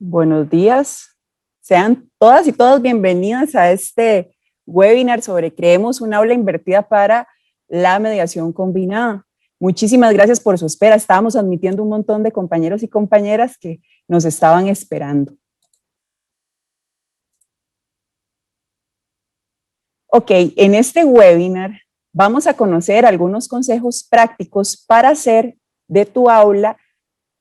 Buenos días. Sean todas y todos bienvenidas a este webinar sobre Creemos un aula invertida para la mediación combinada. Muchísimas gracias por su espera. Estábamos admitiendo un montón de compañeros y compañeras que nos estaban esperando. Ok, en este webinar vamos a conocer algunos consejos prácticos para hacer de tu aula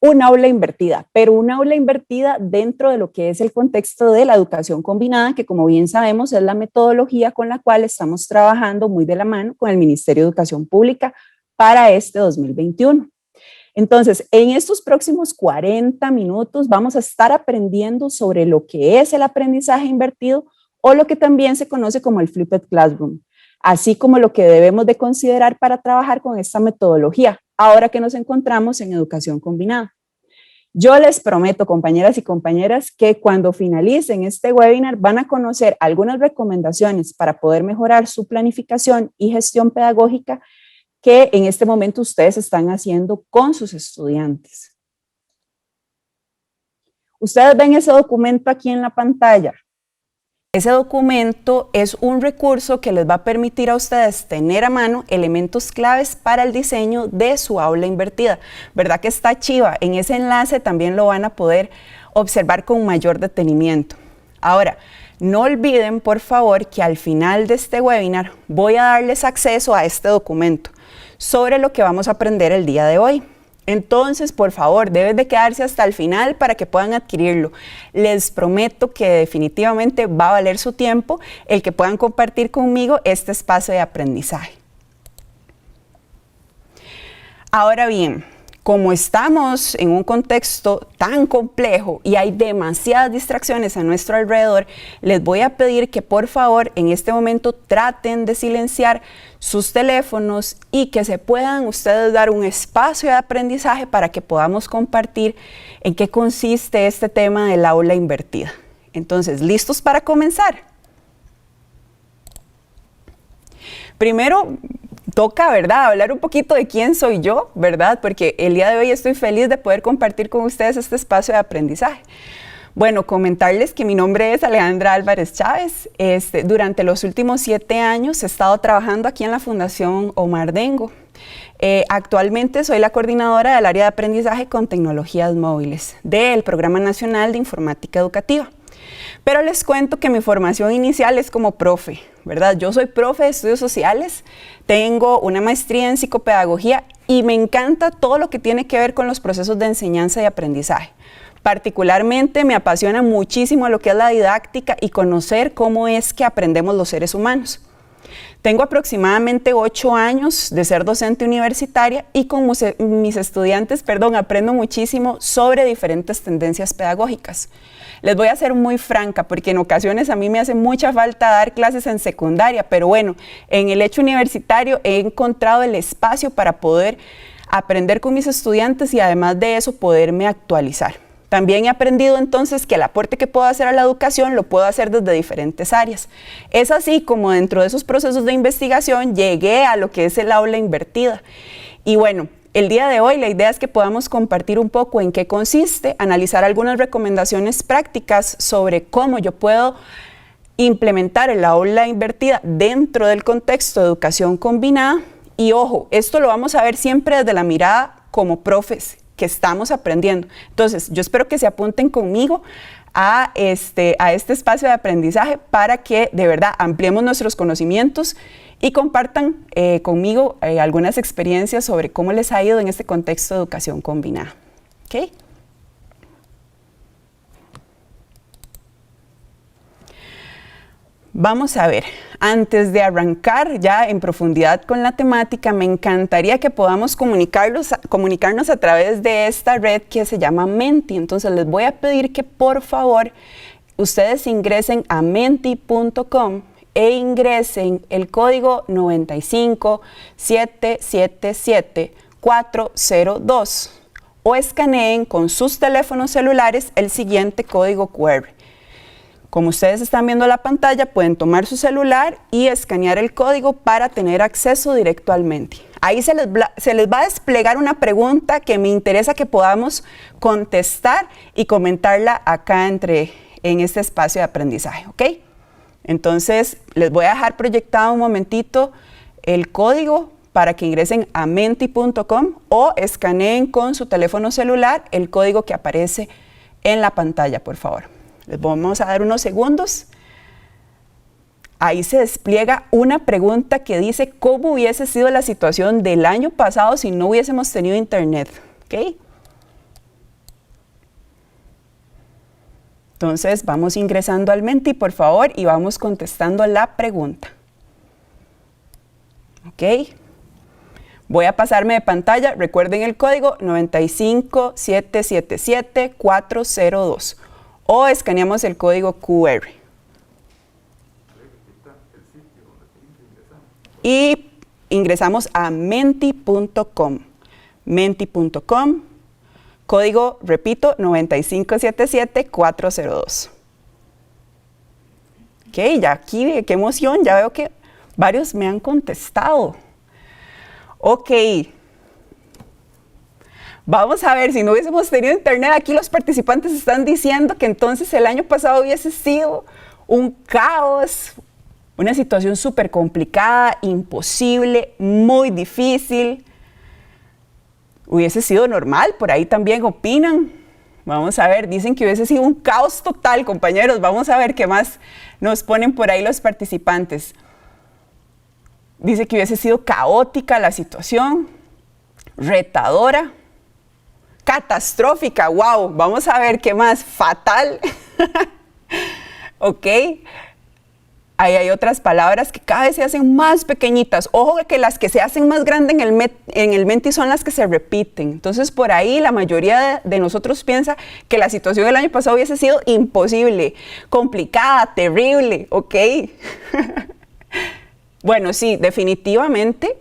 un aula invertida, pero un aula invertida dentro de lo que es el contexto de la educación combinada, que como bien sabemos es la metodología con la cual estamos trabajando muy de la mano con el Ministerio de Educación Pública para este 2021. Entonces, en estos próximos 40 minutos vamos a estar aprendiendo sobre lo que es el aprendizaje invertido o lo que también se conoce como el Flipped Classroom, así como lo que debemos de considerar para trabajar con esta metodología, ahora que nos encontramos en educación combinada. Yo les prometo, compañeras y compañeras, que cuando finalicen este webinar van a conocer algunas recomendaciones para poder mejorar su planificación y gestión pedagógica que en este momento ustedes están haciendo con sus estudiantes. Ustedes ven ese documento aquí en la pantalla. Ese documento es un recurso que les va a permitir a ustedes tener a mano elementos claves para el diseño de su aula invertida. ¿Verdad que está chiva? En ese enlace también lo van a poder observar con mayor detenimiento. Ahora, no olviden, por favor, que al final de este webinar voy a darles acceso a este documento sobre lo que vamos a aprender el día de hoy. Entonces, por favor, deben de quedarse hasta el final para que puedan adquirirlo. Les prometo que definitivamente va a valer su tiempo el que puedan compartir conmigo este espacio de aprendizaje. Ahora bien, como estamos en un contexto tan complejo y hay demasiadas distracciones a nuestro alrededor, les voy a pedir que por favor en este momento traten de silenciar sus teléfonos y que se puedan ustedes dar un espacio de aprendizaje para que podamos compartir en qué consiste este tema del aula invertida. Entonces, ¿listos para comenzar? Primero, toca, ¿verdad?, hablar un poquito de quién soy yo, ¿verdad? Porque el día de hoy estoy feliz de poder compartir con ustedes este espacio de aprendizaje. Bueno, comentarles que mi nombre es Alejandra Álvarez Chávez. Durante los últimos 7 años he estado trabajando aquí en la Fundación Omar Dengo. Actualmente soy la coordinadora del área de aprendizaje con tecnologías móviles del Programa Nacional de Informática Educativa. Pero les cuento que mi formación inicial es como profe, ¿verdad? Yo soy profe de estudios sociales, tengo una maestría en psicopedagogía y me encanta todo lo que tiene que ver con los procesos de enseñanza y aprendizaje. Particularmente me apasiona muchísimo lo que es la didáctica y conocer cómo es que aprendemos los seres humanos. Tengo aproximadamente 8 años de ser docente universitaria y con mis estudiantes, aprendo muchísimo sobre diferentes tendencias pedagógicas. Les voy a ser muy franca porque en ocasiones a mí me hace mucha falta dar clases en secundaria, pero bueno, en el hecho universitario he encontrado el espacio para poder aprender con mis estudiantes y además de eso poderme actualizar. También he aprendido entonces que el aporte que puedo hacer a la educación lo puedo hacer desde diferentes áreas. Es así como dentro de esos procesos de investigación llegué a lo que es el aula invertida. Y bueno, el día de hoy la idea es que podamos compartir un poco en qué consiste, analizar algunas recomendaciones prácticas sobre cómo yo puedo implementar el aula invertida dentro del contexto de educación combinada. Y ojo, esto lo vamos a ver siempre desde la mirada como profes que estamos aprendiendo. Entonces, yo espero que se apunten conmigo a este espacio de aprendizaje para que de verdad ampliemos nuestros conocimientos y compartan conmigo algunas experiencias sobre cómo les ha ido en este contexto de educación combinada. ¿Okay? Vamos a ver, antes de arrancar ya en profundidad con la temática, me encantaría que podamos comunicarnos a través de esta red que se llama Menti. Entonces les voy a pedir que por favor ustedes ingresen a menti.com e ingresen el código 95777-402 o escaneen con sus teléfonos celulares el siguiente código QR. Como ustedes están viendo la pantalla, pueden tomar su celular y escanear el código para tener acceso directo al Menti. Ahí se les va a desplegar una pregunta que me interesa que podamos contestar y comentarla acá en este espacio de aprendizaje, ¿ok? Entonces, les voy a dejar proyectado un momentito el código para que ingresen a menti.com o escaneen con su teléfono celular el código que aparece en la pantalla, por favor. Les vamos a dar unos segundos. Ahí se despliega una pregunta que dice cómo hubiese sido la situación del año pasado si no hubiésemos tenido internet. ¿Okay? Entonces vamos ingresando al Menti, por favor, y vamos contestando la pregunta. ¿Ok? Voy a pasarme de pantalla. Recuerden el código 95777-402. O escaneamos el código QR. Y ingresamos a menti.com. Menti.com, código, repito, 9577402. Ok, ya aquí, qué emoción, ya veo que varios me han contestado. Ok. Vamos a ver, si no hubiésemos tenido internet, aquí los participantes están diciendo que entonces el año pasado hubiese sido un caos, una situación súper complicada, imposible, muy difícil. Hubiese sido normal, por ahí también opinan. Vamos a ver, dicen que hubiese sido un caos total, compañeros. Vamos a ver qué más nos ponen por ahí los participantes. Dice que hubiese sido caótica la situación, retadora, catastrófica, wow, vamos a ver qué más, fatal. Ok. Ahí hay otras palabras que cada vez se hacen más pequeñitas. Ojo que las que se hacen más grandes en el Menti son las que se repiten. Entonces, por ahí la mayoría de nosotros piensa que la situación del año pasado hubiese sido imposible, complicada, terrible, ¿ok? Bueno, sí, definitivamente,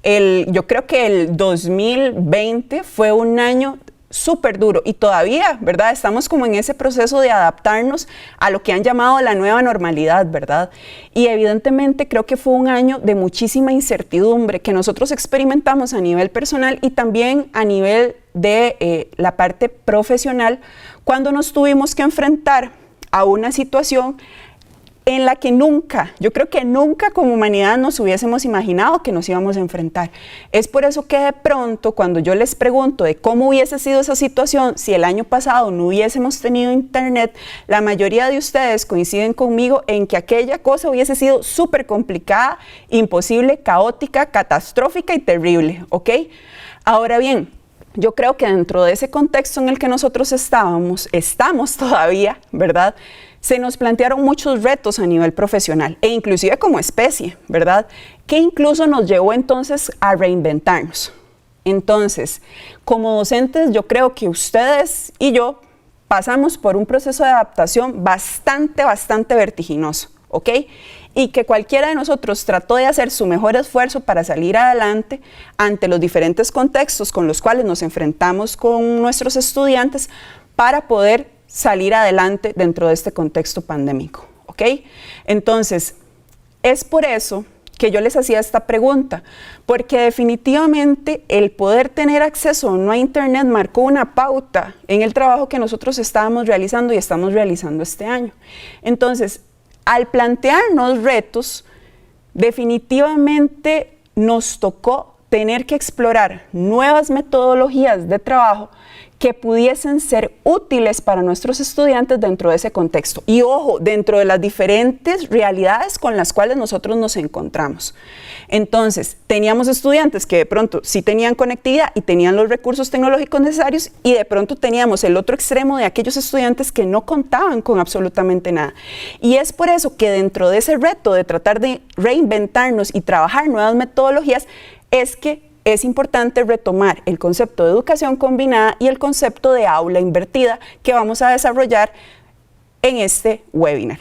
yo creo que el 2020 fue un año súper duro y todavía, ¿verdad? Estamos como en ese proceso de adaptarnos a lo que han llamado la nueva normalidad, ¿verdad? Y evidentemente creo que fue un año de muchísima incertidumbre que nosotros experimentamos a nivel personal y también a nivel de la parte profesional cuando nos tuvimos que enfrentar a una situación en la que nunca, yo creo que nunca como humanidad nos hubiésemos imaginado que nos íbamos a enfrentar. Es por eso que de pronto cuando yo les pregunto de cómo hubiese sido esa situación si el año pasado no hubiésemos tenido internet, la mayoría de ustedes coinciden conmigo en que aquella cosa hubiese sido súper complicada, imposible, caótica, catastrófica y terrible, ¿ok? Ahora bien, yo creo que dentro de ese contexto en el que nosotros estamos todavía, ¿verdad? Se nos plantearon muchos retos a nivel profesional e inclusive como especie, ¿verdad? Que incluso nos llevó entonces a reinventarnos. Entonces, como docentes, yo creo que ustedes y yo pasamos por un proceso de adaptación bastante vertiginoso, ¿ok? Y que cualquiera de nosotros trató de hacer su mejor esfuerzo para salir adelante ante los diferentes contextos con los cuales nos enfrentamos con nuestros estudiantes para poder salir adelante dentro de este contexto pandémico, ¿ok? Entonces, es por eso que yo les hacía esta pregunta, porque definitivamente el poder tener acceso o no a internet marcó una pauta en el trabajo que nosotros estábamos realizando y estamos realizando este año. Entonces, al plantearnos retos, definitivamente nos tocó tener que explorar nuevas metodologías de trabajo que pudiesen ser útiles para nuestros estudiantes dentro de ese contexto. Y ojo, dentro de las diferentes realidades con las cuales nosotros nos encontramos. Entonces, teníamos estudiantes que de pronto sí tenían conectividad y tenían los recursos tecnológicos necesarios y de pronto teníamos el otro extremo de aquellos estudiantes que no contaban con absolutamente nada. Y es por eso que dentro de ese reto de tratar de reinventarnos y trabajar nuevas metodologías, es que es importante retomar el concepto de educación combinada y el concepto de aula invertida que vamos a desarrollar en este webinar.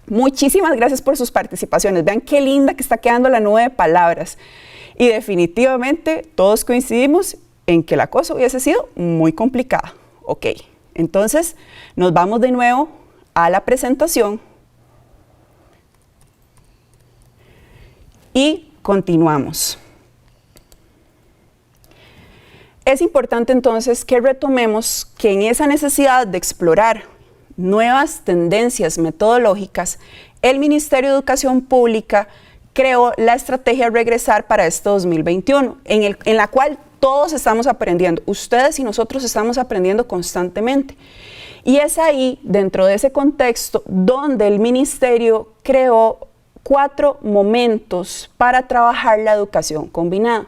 Muchísimas gracias por sus participaciones. Vean qué linda que está quedando la nube de palabras. Y definitivamente todos coincidimos en que la cosa hubiese sido muy complicada. Ok, entonces nos vamos de nuevo a la presentación y continuamos. Es importante entonces que retomemos que en esa necesidad de explorar nuevas tendencias metodológicas, el Ministerio de Educación Pública creó la estrategia Regresar para este 2021, en la cual todos estamos aprendiendo, ustedes y nosotros estamos aprendiendo constantemente. Y es ahí, dentro de ese contexto, donde el Ministerio creó 4 momentos para trabajar la educación combinada.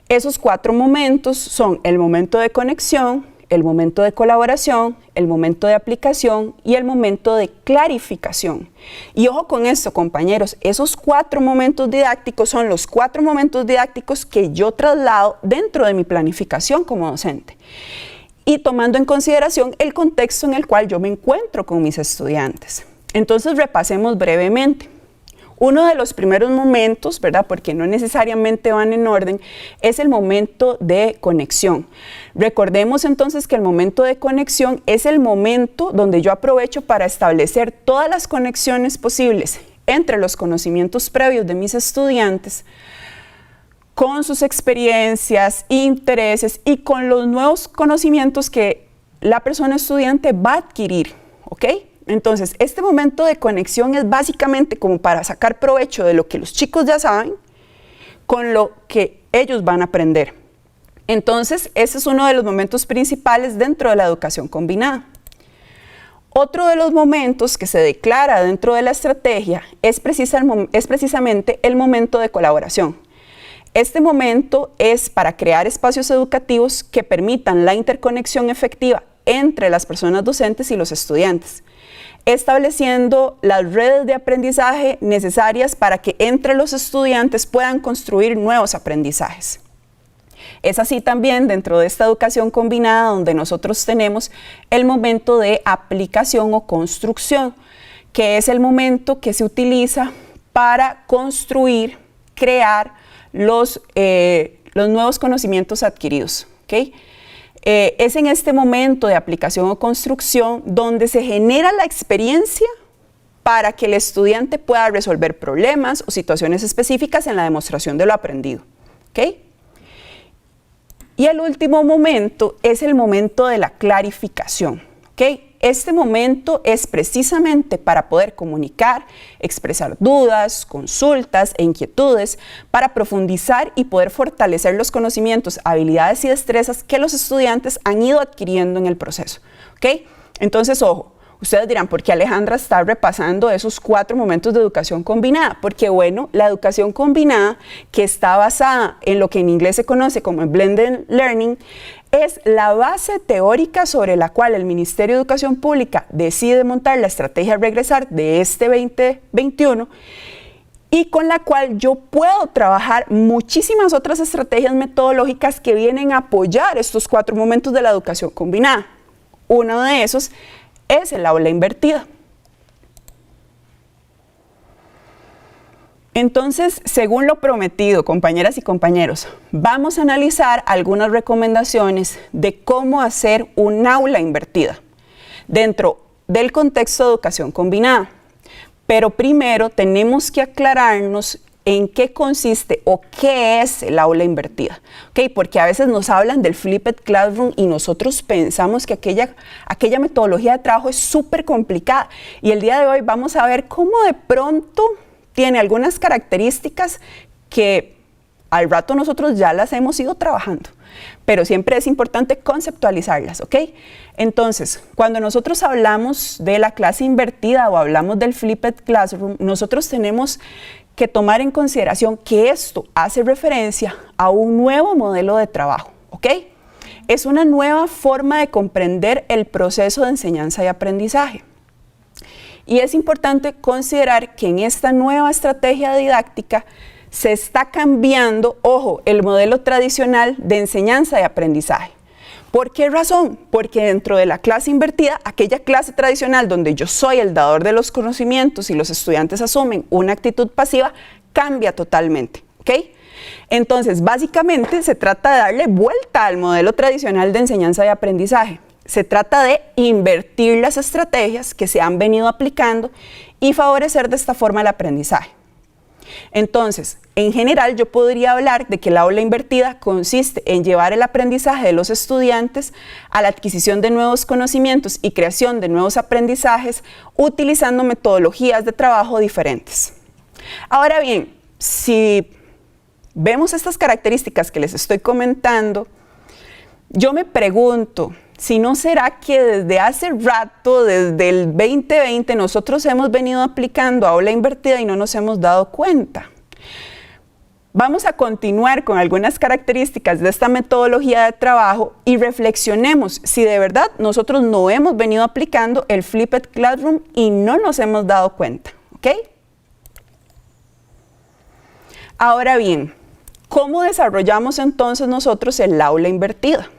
Esos 4 momentos son el momento de conexión, el momento de colaboración, el momento de aplicación y el momento de clarificación. Y ojo con esto, compañeros, esos 4 momentos didácticos son los 4 momentos didácticos que yo traslado dentro de mi planificación como docente. Y tomando en consideración el contexto en el cual yo me encuentro con mis estudiantes. Entonces repasemos brevemente. Uno de los primeros momentos, ¿verdad? Porque no necesariamente van en orden, es el momento de conexión. Recordemos entonces que el momento de conexión es el momento donde yo aprovecho para establecer todas las conexiones posibles entre los conocimientos previos de mis estudiantes, con sus experiencias, intereses y con los nuevos conocimientos que la persona estudiante va a adquirir, ¿ok? Entonces, este momento de conexión es básicamente como para sacar provecho de lo que los chicos ya saben con lo que ellos van a aprender. Entonces, ese es uno de los momentos principales dentro de la educación combinada. Otro de los momentos que se declara dentro de la estrategia es precisamente el momento de colaboración. Este momento es para crear espacios educativos que permitan la interconexión efectiva entre las personas docentes y los estudiantes, estableciendo las redes de aprendizaje necesarias para que entre los estudiantes puedan construir nuevos aprendizajes. Es así también dentro de esta educación combinada donde nosotros tenemos el momento de aplicación o construcción, que es el momento que se utiliza para construir, crear los nuevos conocimientos adquiridos, ¿okay? Es en este momento de aplicación o construcción donde se genera la experiencia para que el estudiante pueda resolver problemas o situaciones específicas en la demostración de lo aprendido, ¿okay? Y el último momento es el momento de la clarificación, ¿okay? Este momento es precisamente para poder comunicar, expresar dudas, consultas e inquietudes, para profundizar y poder fortalecer los conocimientos, habilidades y destrezas que los estudiantes han ido adquiriendo en el proceso, ¿okay? Entonces, ojo. Ustedes dirán, ¿por qué Alejandra está repasando esos 4 momentos de educación combinada? Porque, bueno, la educación combinada, que está basada en lo que en inglés se conoce como Blended Learning, es la base teórica sobre la cual el Ministerio de Educación Pública decide montar la estrategia Regresar de este 2021 y con la cual yo puedo trabajar muchísimas otras estrategias metodológicas que vienen a apoyar estos 4 momentos de la educación combinada. Uno de esos es el aula invertida. Entonces, según lo prometido, compañeras y compañeros, vamos a analizar algunas recomendaciones de cómo hacer un aula invertida dentro del contexto de educación combinada. Pero primero tenemos que aclararnos en qué consiste o qué es el aula invertida, ¿okay? Porque a veces nos hablan del Flipped Classroom y nosotros pensamos que aquella metodología de trabajo es súper complicada y el día de hoy vamos a ver cómo de pronto tiene algunas características que al rato nosotros ya las hemos ido trabajando, pero siempre es importante conceptualizarlas, ¿ok? Entonces, cuando nosotros hablamos de la clase invertida o hablamos del Flipped Classroom, nosotros tenemos que tomar en consideración que esto hace referencia a un nuevo modelo de trabajo, ¿ok? Es una nueva forma de comprender el proceso de enseñanza y aprendizaje. Y es importante considerar que en esta nueva estrategia didáctica se está cambiando, ojo, el modelo tradicional de enseñanza y aprendizaje. ¿Por qué razón? Porque dentro de la clase invertida, aquella clase tradicional donde yo soy el dador de los conocimientos y los estudiantes asumen una actitud pasiva, cambia totalmente, ¿ok? Entonces, básicamente se trata de darle vuelta al modelo tradicional de enseñanza y aprendizaje. se trata de invertir las estrategias que se han venido aplicando y favorecer de esta forma el aprendizaje. Entonces, en general, yo podría hablar de que el aula invertida consiste en llevar el aprendizaje de los estudiantes a la adquisición de nuevos conocimientos y creación de nuevos aprendizajes utilizando metodologías de trabajo diferentes. Ahora bien, si vemos estas características que les estoy comentando, yo me pregunto, si no será que desde hace rato, desde el 2020, nosotros hemos venido aplicando aula invertida y no nos hemos dado cuenta. Vamos a continuar con algunas características de esta metodología de trabajo y reflexionemos si de verdad nosotros no hemos venido aplicando el Flipped Classroom y no nos hemos dado cuenta, ¿ok? Ahora bien, ¿cómo desarrollamos entonces nosotros el aula invertida?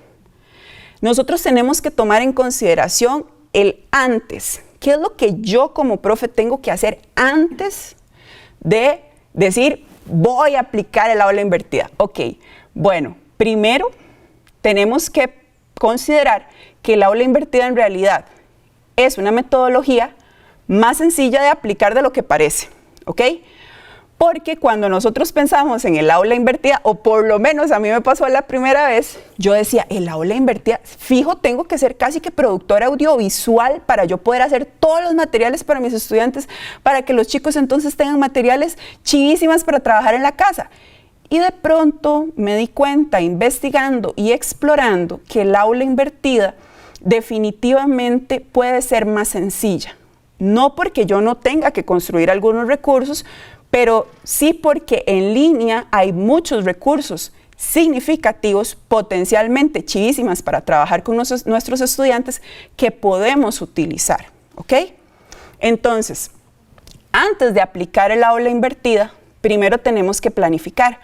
Nosotros tenemos que tomar en consideración el antes. ¿Qué es lo que yo como profe tengo que hacer antes de decir voy a aplicar el aula invertida? Ok, bueno, primero tenemos que considerar que el aula invertida en realidad es una metodología más sencilla de aplicar de lo que parece, ¿ok? Porque cuando nosotros pensamos en el aula invertida, o por lo menos a mí me pasó la primera vez, yo decía, el aula invertida, fijo, tengo que ser casi que productora audiovisual para yo poder hacer todos los materiales para mis estudiantes, para que los chicos entonces tengan materiales chivísimas para trabajar en la casa. Y de pronto me di cuenta, investigando y explorando, que el aula invertida definitivamente puede ser más sencilla. No porque yo no tenga que construir algunos recursos, pero sí porque en línea hay muchos recursos significativos, potencialmente chivísimas para trabajar con nuestros estudiantes que podemos utilizar, ¿ok? Entonces, antes de aplicar el aula invertida, primero tenemos que planificar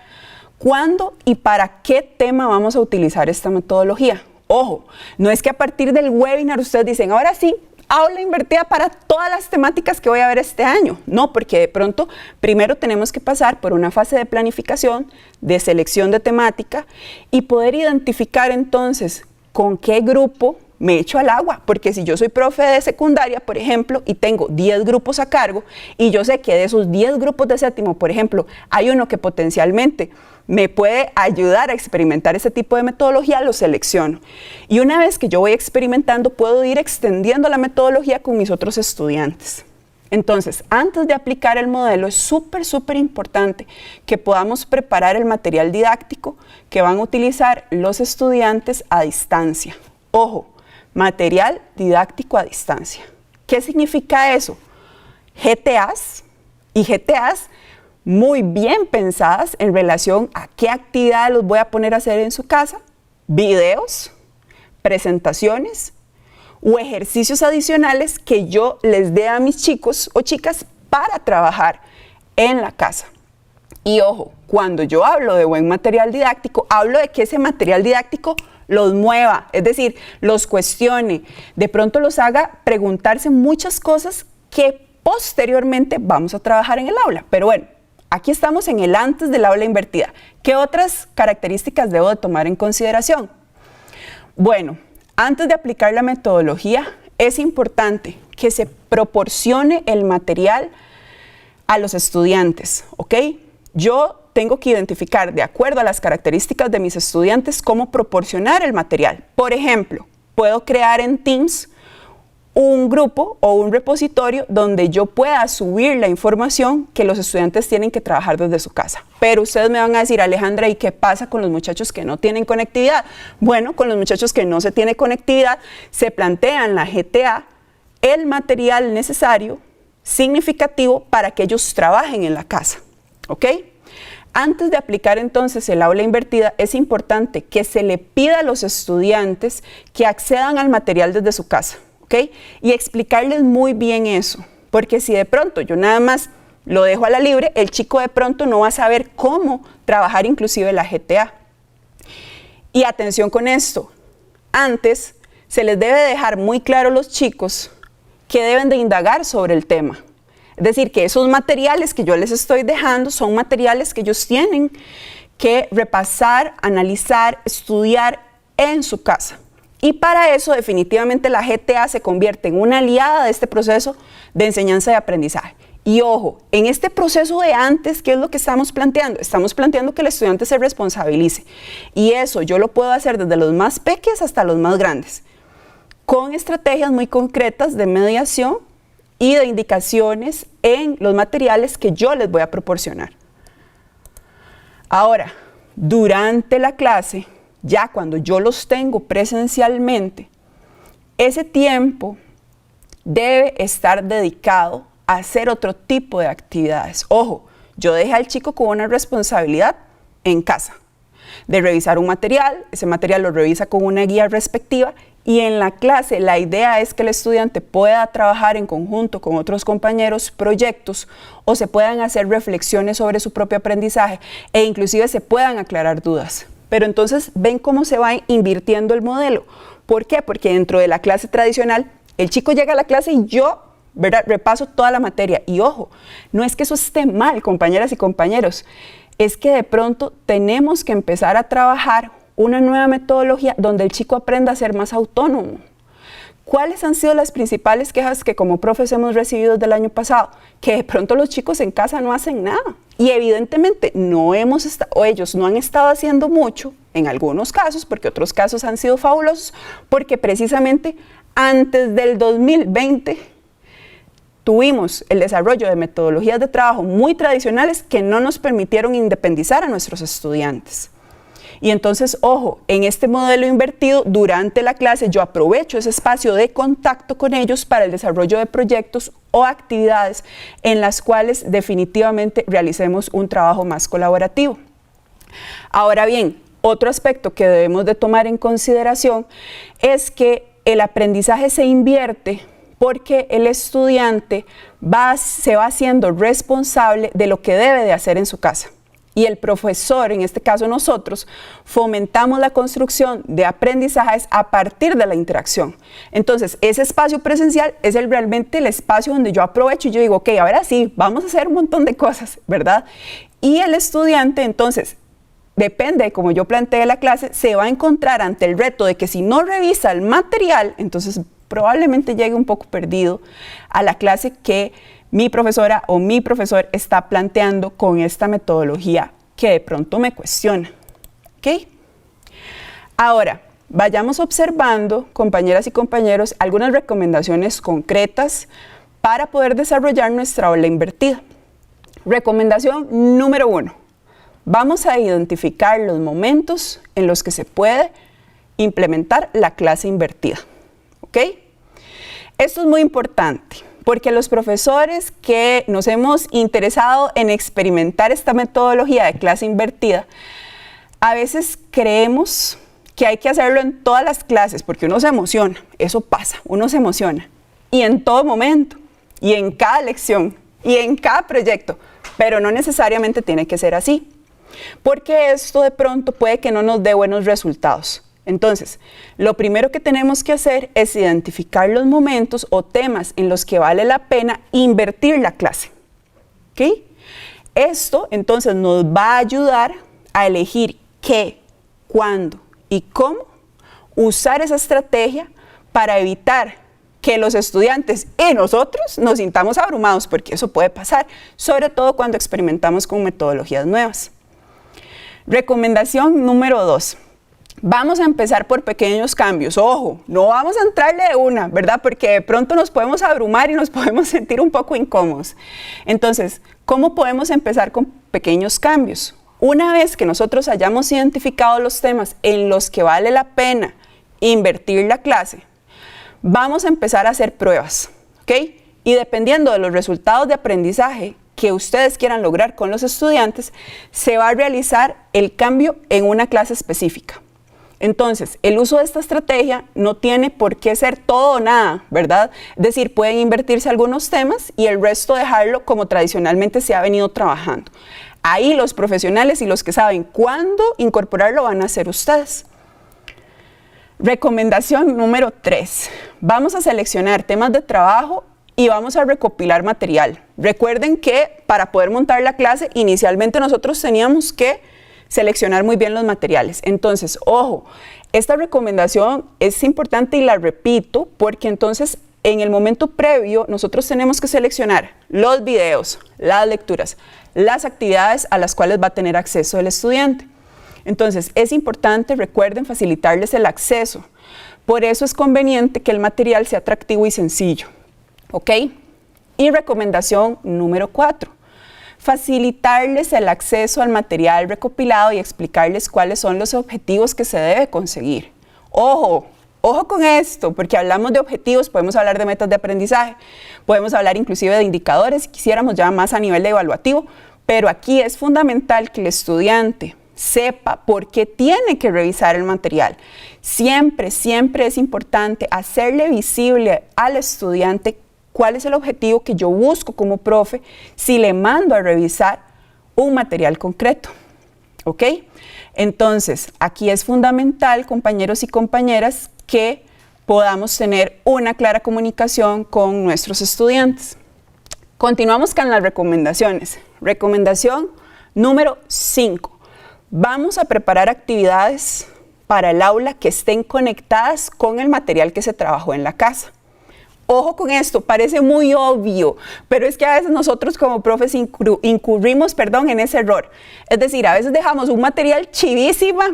cuándo y para qué tema vamos a utilizar esta metodología. Ojo, no es que a partir del webinar ustedes dicen, ahora sí, aula invertida para todas las temáticas que voy a ver este año. No, porque de pronto primero tenemos que pasar por una fase de planificación, de selección de temática y poder identificar entonces con qué grupo me echo al agua. Porque si yo soy profe de secundaria, por ejemplo, y tengo 10 grupos a cargo y yo sé que de esos 10 grupos de séptimo, por ejemplo, hay uno que potencialmente me puede ayudar a experimentar ese tipo de metodología, lo selecciono. Y una vez que yo voy experimentando, puedo ir extendiendo la metodología con mis otros estudiantes. Entonces, antes de aplicar el modelo, es súper importante que podamos preparar el material didáctico que van a utilizar los estudiantes a distancia. Ojo, material didáctico a distancia. ¿Qué significa eso? GTAs y GTAs muy bien pensadas en relación a qué actividades los voy a poner a hacer en su casa, videos, presentaciones o ejercicios adicionales que yo les dé a mis chicos o chicas para trabajar en la casa. Y ojo, cuando yo hablo de buen material didáctico, hablo de que ese material didáctico los mueva, es decir, los cuestione, de pronto los haga preguntarse muchas cosas que posteriormente vamos a trabajar en el aula. Pero bueno, aquí estamos en el antes del aula invertida. ¿Qué otras características debo de tomar en consideración? Bueno, antes de aplicar la metodología, es importante que se proporcione el material a los estudiantes, ¿ok? Yo tengo que identificar, de acuerdo a las características de mis estudiantes, cómo proporcionar el material. Por ejemplo, puedo crear en Teams un grupo o un repositorio donde yo pueda subir la información que los estudiantes tienen que trabajar desde su casa. Pero ustedes me van a decir, Alejandra, ¿y qué pasa con los muchachos que no tienen conectividad? Bueno, con los muchachos que no se tiene conectividad, se plantea en la GTA el material necesario, significativo, para que ellos trabajen en la casa, ¿ok? Antes de aplicar entonces el aula invertida, es importante que se le pida a los estudiantes que accedan al material desde su casa, ¿ok? Y explicarles muy bien eso, porque si de pronto yo nada más lo dejo a la libre, el chico de pronto no va a saber cómo trabajar inclusive la GTA. Y atención con esto, antes se les debe dejar muy claro a los chicos que deben de indagar sobre el tema. Es decir, que esos materiales que yo les estoy dejando son materiales que ellos tienen que repasar, analizar, estudiar en su casa. Y para eso definitivamente la GTA se convierte en una aliada de este proceso de enseñanza y aprendizaje. Y ojo, en este proceso de antes, ¿qué es lo que estamos planteando? Estamos planteando que el estudiante se responsabilice. Y eso yo lo puedo hacer desde los más pequeños hasta los más grandes, con estrategias muy concretas de mediación y de indicaciones en los materiales que yo les voy a proporcionar. Ahora, durante la clase, ya cuando yo los tengo presencialmente, ese tiempo debe estar dedicado a hacer otro tipo de actividades. Ojo, yo dejé al chico con una responsabilidad en casa, de revisar un material, ese material lo revisa con una guía respectiva, y en la clase la idea es que el estudiante pueda trabajar en conjunto con otros compañeros proyectos o se puedan hacer reflexiones sobre su propio aprendizaje e inclusive se puedan aclarar dudas. Pero entonces ven cómo se va invirtiendo el modelo. ¿Por qué? Porque dentro de la clase tradicional el chico llega a la clase y yo, ¿verdad?, repaso toda la materia. Y ojo, no es que eso esté mal, compañeras y compañeros, es que de pronto tenemos que empezar a trabajar una nueva metodología donde el chico aprenda a ser más autónomo. ¿Cuáles han sido las principales quejas que como profes hemos recibido desde el año pasado? Que de pronto los chicos en casa no hacen nada. Y evidentemente ellos no han estado haciendo mucho, en algunos casos, porque otros casos han sido fabulosos, porque precisamente antes del 2020 tuvimos el desarrollo de metodologías de trabajo muy tradicionales que no nos permitieron independizar a nuestros estudiantes. Y entonces, ojo, en este modelo invertido, durante la clase yo aprovecho ese espacio de contacto con ellos para el desarrollo de proyectos o actividades en las cuales definitivamente realicemos un trabajo más colaborativo. Ahora bien, otro aspecto que debemos de tomar en consideración es que el aprendizaje se invierte porque el estudiante se va haciendo responsable de lo que debe de hacer en su casa. Y el profesor, en este caso nosotros, fomentamos la construcción de aprendizajes a partir de la interacción. Entonces, ese espacio presencial es realmente el espacio donde yo aprovecho y yo digo, ok, ahora sí, vamos a hacer un montón de cosas, ¿verdad? Y el estudiante, entonces, depende de cómo yo plantee la clase, se va a encontrar ante el reto de que si no revisa el material, entonces probablemente llegue un poco perdido a la clase que mi profesora o mi profesor está planteando con esta metodología que de pronto me cuestiona. ¿Ok? Ahora, vayamos observando, compañeras y compañeros, algunas recomendaciones concretas para poder desarrollar nuestra aula invertida. Recomendación número 1. Vamos a identificar los momentos en los que se puede implementar la clase invertida. ¿Ok? Esto es muy importante, porque los profesores que nos hemos interesado en experimentar esta metodología de clase invertida, a veces creemos que hay que hacerlo en todas las clases, porque uno se emociona, eso pasa, uno se emociona, y en todo momento, y en cada lección, y en cada proyecto, pero no necesariamente tiene que ser así, porque esto de pronto puede que no nos dé buenos resultados. Entonces, lo primero que tenemos que hacer es identificar los momentos o temas en los que vale la pena invertir la clase. ¿Ok? Esto entonces nos va a ayudar a elegir qué, cuándo y cómo usar esa estrategia para evitar que los estudiantes y nosotros nos sintamos abrumados, porque eso puede pasar, sobre todo cuando experimentamos con metodologías nuevas. Recomendación número 2. Vamos a empezar por pequeños cambios. Ojo, no vamos a entrarle de una, ¿verdad? Porque de pronto nos podemos abrumar y nos podemos sentir un poco incómodos. Entonces, ¿cómo podemos empezar con pequeños cambios? Una vez que nosotros hayamos identificado los temas en los que vale la pena invertir la clase, vamos a empezar a hacer pruebas, ¿ok? Y dependiendo de los resultados de aprendizaje que ustedes quieran lograr con los estudiantes, se va a realizar el cambio en una clase específica. Entonces, el uso de esta estrategia no tiene por qué ser todo o nada, ¿verdad? Es decir, pueden invertirse algunos temas y el resto dejarlo como tradicionalmente se ha venido trabajando. Ahí los profesionales y los que saben cuándo incorporarlo van a ser ustedes. Recomendación número 3. Vamos a seleccionar temas de trabajo y vamos a recopilar material. Recuerden que para poder montar la clase, inicialmente nosotros teníamos que seleccionar muy bien los materiales. Entonces, ojo, esta recomendación es importante y la repito porque entonces en el momento previo nosotros tenemos que seleccionar los videos, las lecturas, las actividades a las cuales va a tener acceso el estudiante. Entonces, es importante, recuerden, facilitarles el acceso. Por eso es conveniente que el material sea atractivo y sencillo. ¿Ok? Y recomendación número 4. Facilitarles el acceso al material recopilado y explicarles cuáles son los objetivos que se debe conseguir. Ojo, ojo con esto, porque hablamos de objetivos, podemos hablar de metas de aprendizaje, podemos hablar inclusive de indicadores, si quisiéramos ya más a nivel de evaluativo, pero aquí es fundamental que el estudiante sepa por qué tiene que revisar el material. Siempre, siempre es importante hacerle visible al estudiante cuál es el objetivo que yo busco como profe si le mando a revisar un material concreto. ¿Ok? Entonces, aquí es fundamental, compañeros y compañeras, que podamos tener una clara comunicación con nuestros estudiantes. Continuamos con las recomendaciones. Recomendación número 5. Vamos a preparar actividades para el aula que estén conectadas con el material que se trabajó en la casa. Ojo con esto, parece muy obvio, pero es que a veces nosotros como profes incurrimos en ese error. Es decir, a veces dejamos un material chivísima,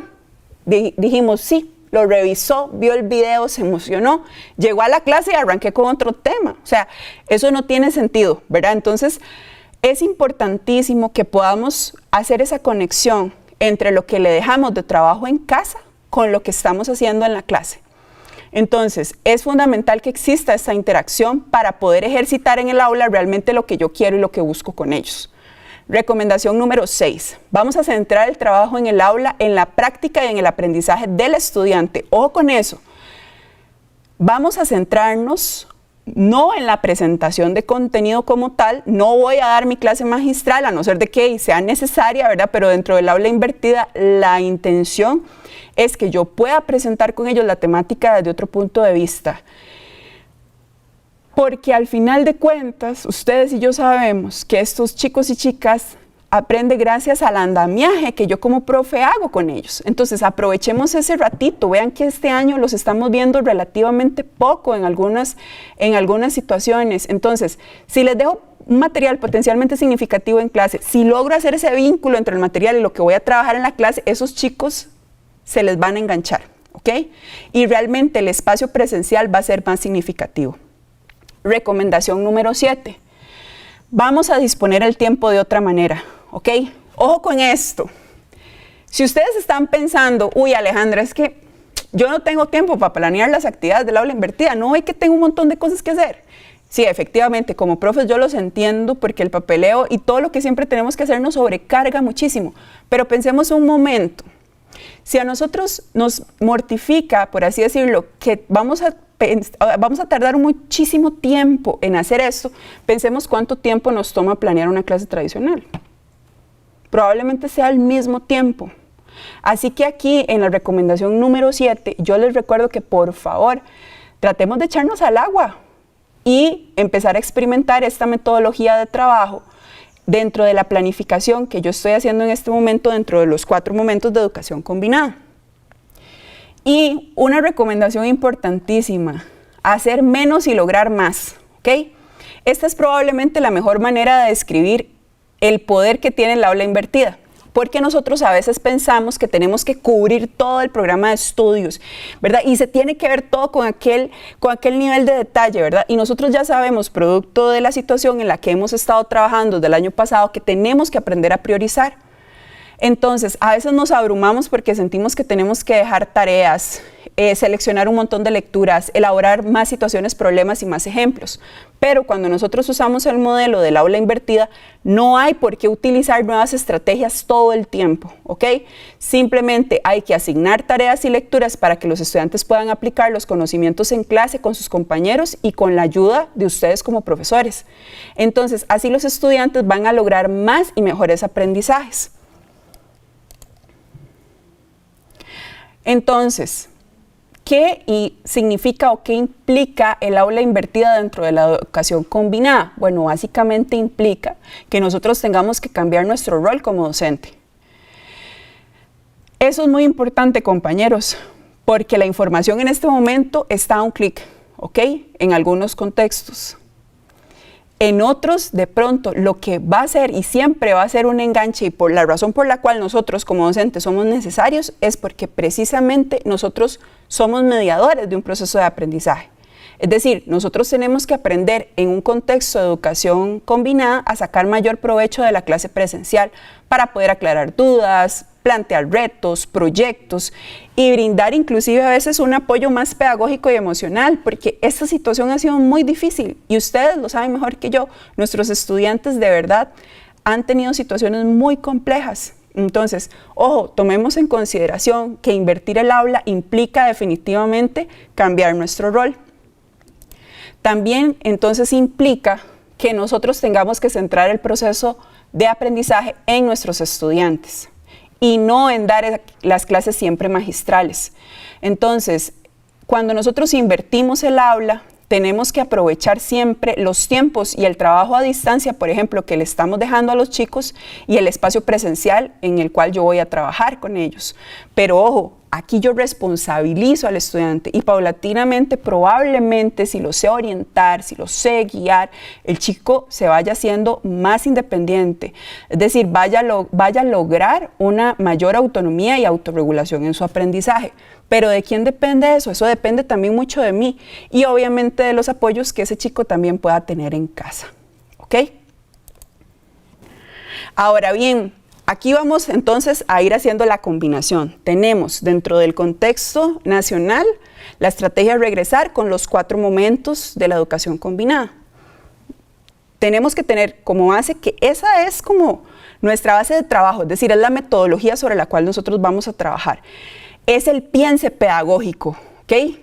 dijimos sí, lo revisó, vio el video, se emocionó, llegó a la clase y arranqué con otro tema. O sea, eso no tiene sentido, ¿verdad? Entonces, es importantísimo que podamos hacer esa conexión entre lo que le dejamos de trabajo en casa con lo que estamos haciendo en la clase. Entonces, es fundamental que exista esta interacción para poder ejercitar en el aula realmente lo que yo quiero y lo que busco con ellos. Recomendación número 6. Vamos a centrar el trabajo en el aula, en la práctica y en el aprendizaje del estudiante. Ojo con eso. Vamos a centrarnos no en la presentación de contenido como tal, no voy a dar mi clase magistral, a no ser de que sea necesaria, ¿verdad? Pero dentro del aula invertida, la intención es que yo pueda presentar con ellos la temática desde otro punto de vista. Porque al final de cuentas, ustedes y yo sabemos que estos chicos y chicas aprenden gracias al andamiaje que yo como profe hago con ellos. Entonces, aprovechemos ese ratito. Vean que este año los estamos viendo relativamente poco en algunas situaciones. Entonces, si les dejo un material potencialmente significativo en clase, si logro hacer ese vínculo entre el material y lo que voy a trabajar en la clase, esos chicos se les van a enganchar, ¿ok? Y realmente el espacio presencial va a ser más significativo. Recomendación número 7. Vamos a disponer el tiempo de otra manera, ¿ok? Ojo con esto. Si ustedes están pensando, uy, Alejandra, es que yo no tengo tiempo para planear las actividades del aula invertida, no, es que tengo un montón de cosas que hacer. Sí, efectivamente, como profes yo los entiendo porque el papeleo y todo lo que siempre tenemos que hacer nos sobrecarga muchísimo. Pero pensemos un momento. Si a nosotros nos mortifica, por así decirlo, que vamos a tardar muchísimo tiempo en hacer esto, pensemos cuánto tiempo nos toma planear una clase tradicional. Probablemente sea el mismo tiempo. Así que aquí en la recomendación número 7, yo les recuerdo que por favor tratemos de echarnos al agua y empezar a experimentar esta metodología de trabajo dentro de la planificación que yo estoy haciendo en este momento dentro de los 4 momentos de educación combinada. Y una recomendación importantísima, hacer menos y lograr más, ¿ok? Esta es probablemente la mejor manera de describir el poder que tiene el aula invertida, porque nosotros a veces pensamos que tenemos que cubrir todo el programa de estudios, ¿verdad? Y se tiene que ver todo con aquel nivel de detalle, ¿verdad? Y nosotros ya sabemos, producto de la situación en la que hemos estado trabajando desde el año pasado, que tenemos que aprender a priorizar. Entonces, a veces nos abrumamos porque sentimos que tenemos que dejar tareas, seleccionar un montón de lecturas, elaborar más situaciones, problemas y más ejemplos. Pero cuando nosotros usamos el modelo del aula invertida, no hay por qué utilizar nuevas estrategias todo el tiempo, ¿ok? Simplemente hay que asignar tareas y lecturas para que los estudiantes puedan aplicar los conocimientos en clase con sus compañeros y con la ayuda de ustedes como profesores. Entonces, así los estudiantes van a lograr más y mejores aprendizajes. Entonces, ¿qué significa o qué implica el aula invertida dentro de la educación combinada? Bueno, básicamente implica que nosotros tengamos que cambiar nuestro rol como docente. Eso es muy importante, compañeros, porque la información en este momento está a un clic, ¿ok? En algunos contextos. En otros, de pronto, lo que va a ser y siempre va a ser un enganche, y por la razón por la cual nosotros como docentes somos necesarios, es porque precisamente nosotros somos mediadores de un proceso de aprendizaje. Es decir, nosotros tenemos que aprender en un contexto de educación combinada a sacar mayor provecho de la clase presencial para poder aclarar dudas, plantear retos, proyectos y brindar inclusive a veces un apoyo más pedagógico y emocional, porque esta situación ha sido muy difícil y ustedes lo saben mejor que yo. Nuestros estudiantes de verdad han tenido situaciones muy complejas. Entonces, ojo, tomemos en consideración que invertir el aula implica definitivamente cambiar nuestro rol. También entonces implica que nosotros tengamos que centrar el proceso de aprendizaje en nuestros estudiantes y no en dar las clases siempre magistrales. Entonces, cuando nosotros invertimos el aula, tenemos que aprovechar siempre los tiempos y el trabajo a distancia, por ejemplo, que le estamos dejando a los chicos y el espacio presencial en el cual yo voy a trabajar con ellos. Pero ojo, aquí yo responsabilizo al estudiante y paulatinamente, probablemente, si lo sé orientar, si lo sé guiar, el chico se vaya haciendo más independiente. Es decir, vaya a lograr una mayor autonomía y autorregulación en su aprendizaje. Pero ¿de quién depende eso? Eso depende también mucho de mí y obviamente de los apoyos que ese chico también pueda tener en casa. ¿Ok? Ahora bien, aquí vamos entonces a ir haciendo la combinación. Tenemos dentro del contexto nacional la estrategia de regresar con los 4 momentos de la educación combinada. Tenemos que tener como base que esa es como nuestra base de trabajo, es decir, es la metodología sobre la cual nosotros vamos a trabajar. Es el piense pedagógico, ¿ok?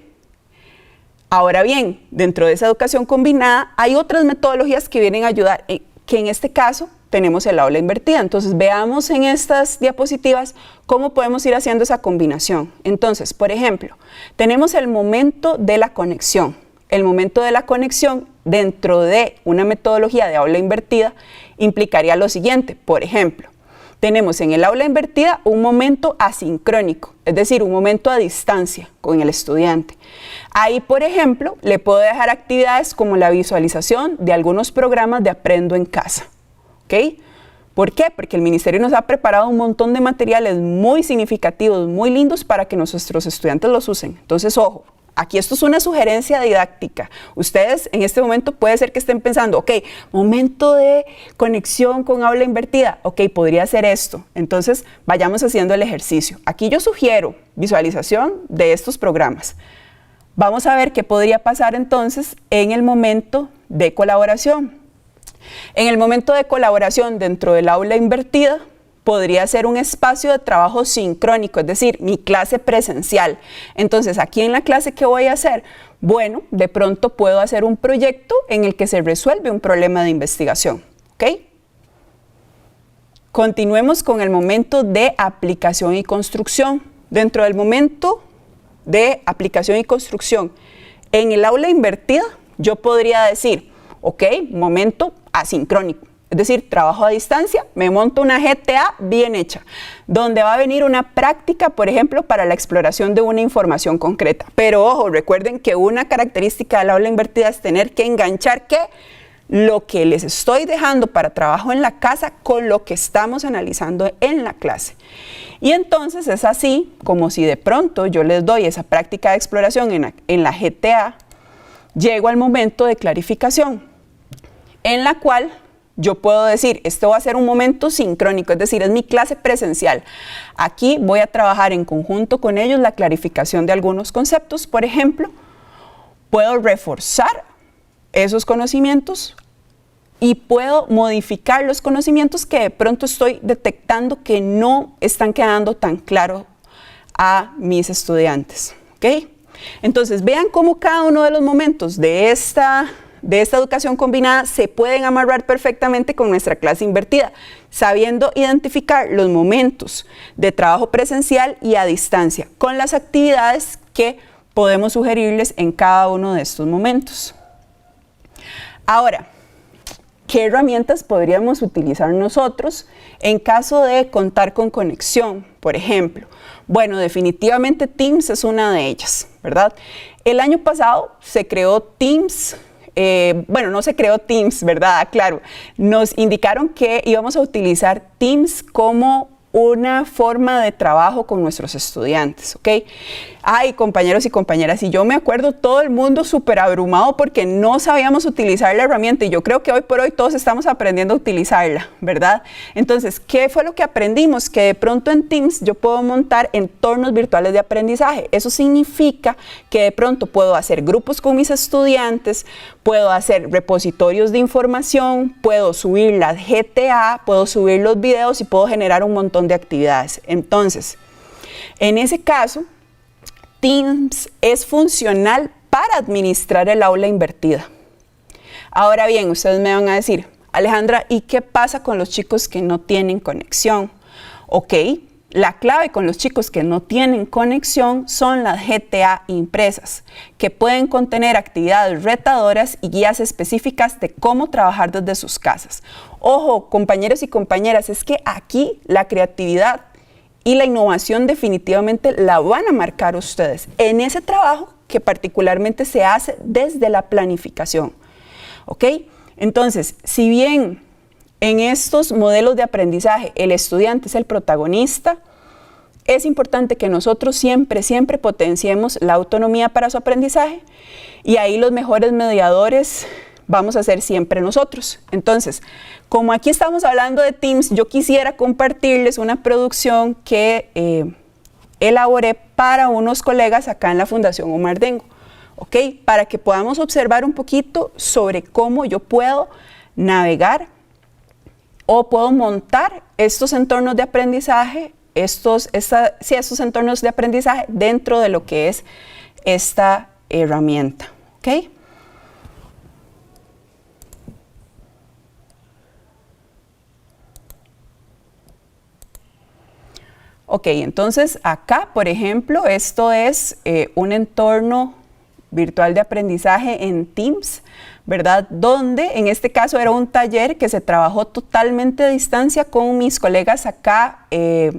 Ahora bien, dentro de esa educación combinada hay otras metodologías que vienen a ayudar, que en este caso tenemos el aula invertida. Entonces veamos en estas diapositivas cómo podemos ir haciendo esa combinación. Entonces, por ejemplo, tenemos el momento de la conexión. El momento de la conexión dentro de una metodología de aula invertida implicaría lo siguiente, por ejemplo, tenemos en el aula invertida un momento asincrónico, es decir, un momento a distancia con el estudiante. Ahí, por ejemplo, le puedo dejar actividades como la visualización de algunos programas de Aprendo en Casa. ¿Ok? ¿Por qué? Porque el Ministerio nos ha preparado un montón de materiales muy significativos, muy lindos para que nuestros estudiantes los usen. Entonces, ojo. Aquí esto es una sugerencia didáctica. Ustedes en este momento puede ser que estén pensando, ok, momento de conexión con aula invertida, ok, podría ser esto. Entonces vayamos haciendo el ejercicio. Aquí yo sugiero visualización de estos programas. Vamos a ver qué podría pasar entonces en el momento de colaboración. En el momento de colaboración dentro del aula invertida, podría ser un espacio de trabajo sincrónico, es decir, mi clase presencial. Entonces, aquí en la clase, ¿qué voy a hacer? Bueno, de pronto puedo hacer un proyecto en el que se resuelve un problema de investigación. ¿Ok? Continuemos con el momento de aplicación y construcción. Dentro del momento de aplicación y construcción, en el aula invertida, yo podría decir, ok, momento asincrónico. Es decir, trabajo a distancia, me monto una GTA bien hecha, donde va a venir una práctica, por ejemplo, para la exploración de una información concreta. Pero ojo, recuerden que una característica del aula invertida es tener que enganchar lo que les estoy dejando para trabajo en la casa con lo que estamos analizando en la clase. Y entonces es así como si de pronto yo les doy esa práctica de exploración en la GTA, llego al momento de clarificación, en la cual yo puedo decir, esto va a ser un momento sincrónico, es decir, es mi clase presencial. Aquí voy a trabajar en conjunto con ellos la clarificación de algunos conceptos. Por ejemplo, puedo reforzar esos conocimientos y puedo modificar los conocimientos que de pronto estoy detectando que no están quedando tan claros a mis estudiantes. ¿Ok? Entonces, vean cómo cada uno de los momentos de esta educación combinada se pueden amarrar perfectamente con nuestra clase invertida, sabiendo identificar los momentos de trabajo presencial y a distancia, con las actividades que podemos sugerirles en cada uno de estos momentos. Ahora, ¿qué herramientas podríamos utilizar nosotros en caso de contar con conexión, por ejemplo? Bueno, definitivamente Teams es una de ellas, ¿verdad? El año pasado se creó Teams. Bueno, no se creó Teams, ¿verdad? Claro, nos indicaron que íbamos a utilizar Teams como una forma de trabajo con nuestros estudiantes, ¿ok? Ay, compañeros y compañeras, y yo me acuerdo todo el mundo súper abrumado porque no sabíamos utilizar la herramienta y yo creo que hoy por hoy todos estamos aprendiendo a utilizarla, ¿verdad? Entonces, ¿qué fue lo que aprendimos? Que de pronto en Teams yo puedo montar entornos virtuales de aprendizaje. Eso significa que de pronto puedo hacer grupos con mis estudiantes, puedo hacer repositorios de información, puedo subir las GTA, puedo subir los videos y puedo generar un montón de actividades. Entonces, en ese caso, Teams es funcional para administrar el aula invertida. Ahora bien, ustedes me van a decir, Alejandra, ¿y qué pasa con los chicos que no tienen conexión? Ok, la clave con los chicos que no tienen conexión son las GTA impresas, que pueden contener actividades retadoras y guías específicas de cómo trabajar desde sus casas. Ojo, compañeros y compañeras, es que aquí la creatividad y la innovación definitivamente la van a marcar ustedes en ese trabajo que particularmente se hace desde la planificación. ¿Ok? Entonces, si bien en estos modelos de aprendizaje el estudiante es el protagonista, es importante que nosotros siempre potenciemos la autonomía para su aprendizaje y ahí los mejores mediadores vamos a ser siempre nosotros. Entonces, como aquí estamos hablando de Teams, yo quisiera compartirles una producción que elaboré para unos colegas acá en la Fundación Omar Dengo, ¿ok? Para que podamos observar un poquito sobre cómo yo puedo navegar o puedo montar estos entornos de aprendizaje, estos entornos de aprendizaje dentro de lo que es esta herramienta, ¿ok? Ok, entonces acá, por ejemplo, esto es un entorno virtual de aprendizaje en Teams, ¿verdad? Donde en este caso era un taller que se trabajó totalmente a distancia con mis colegas acá,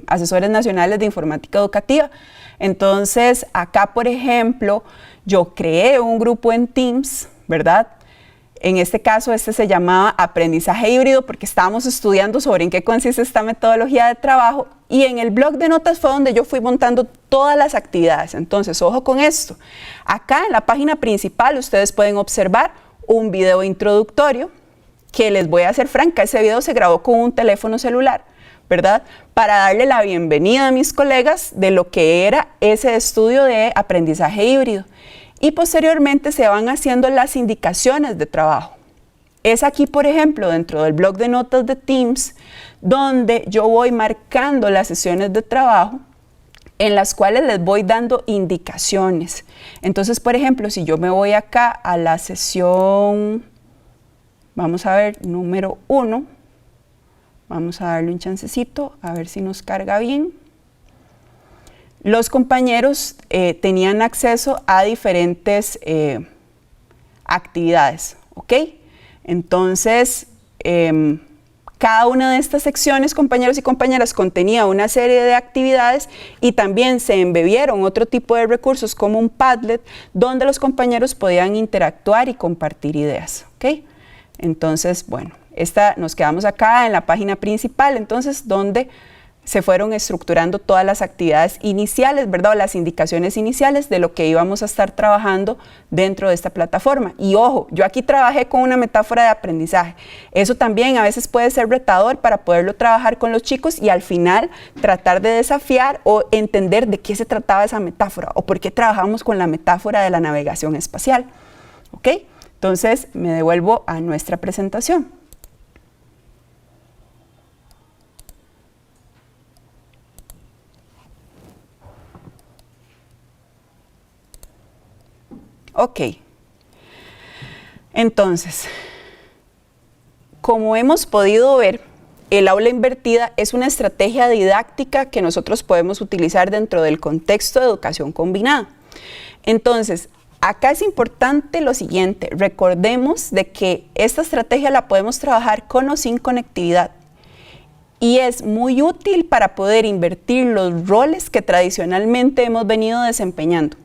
asesores nacionales de informática educativa. Entonces acá, por ejemplo, yo creé un grupo en Teams, ¿verdad? En este caso, este se llamaba aprendizaje híbrido porque estábamos estudiando sobre en qué consiste esta metodología de trabajo y en el blog de notas fue donde yo fui montando todas las actividades. Entonces, ojo con esto. Acá en la página principal ustedes pueden observar un video introductorio que les voy a ser franca, ese video se grabó con un teléfono celular, ¿verdad? Para darle la bienvenida a mis colegas de lo que era ese estudio de aprendizaje híbrido. Y posteriormente se van haciendo las indicaciones de trabajo. Es aquí, por ejemplo, dentro del blog de notas de Teams, donde yo voy marcando las sesiones de trabajo en las cuales les voy dando indicaciones. Entonces, por ejemplo, si yo me voy acá a la sesión, vamos a ver, número 1, vamos a darle un chancecito, a ver si nos carga bien. Los compañeros tenían acceso a diferentes actividades, ¿ok? Entonces, cada una de estas secciones, compañeros y compañeras, contenía una serie de actividades y también se embebieron otro tipo de recursos como un Padlet, donde los compañeros podían interactuar y compartir ideas, ¿ok? Entonces, bueno, nos quedamos acá en la página principal, entonces, donde se fueron estructurando todas las actividades iniciales, ¿verdad? O las indicaciones iniciales de lo que íbamos a estar trabajando dentro de esta plataforma. Y ojo, yo aquí trabajé con una metáfora de aprendizaje. Eso también a veces puede ser retador para poderlo trabajar con los chicos y al final tratar de desafiar o entender de qué se trataba esa metáfora o por qué trabajamos con la metáfora de la navegación espacial. ¿Ok? Entonces me devuelvo a nuestra presentación. Ok, entonces, como hemos podido ver, el aula invertida es una estrategia didáctica que nosotros podemos utilizar dentro del contexto de educación combinada. Entonces, Acá es importante lo siguiente, recordemos de que esta estrategia la podemos trabajar con o sin conectividad y es muy útil para poder invertir los roles que tradicionalmente hemos venido desempeñando.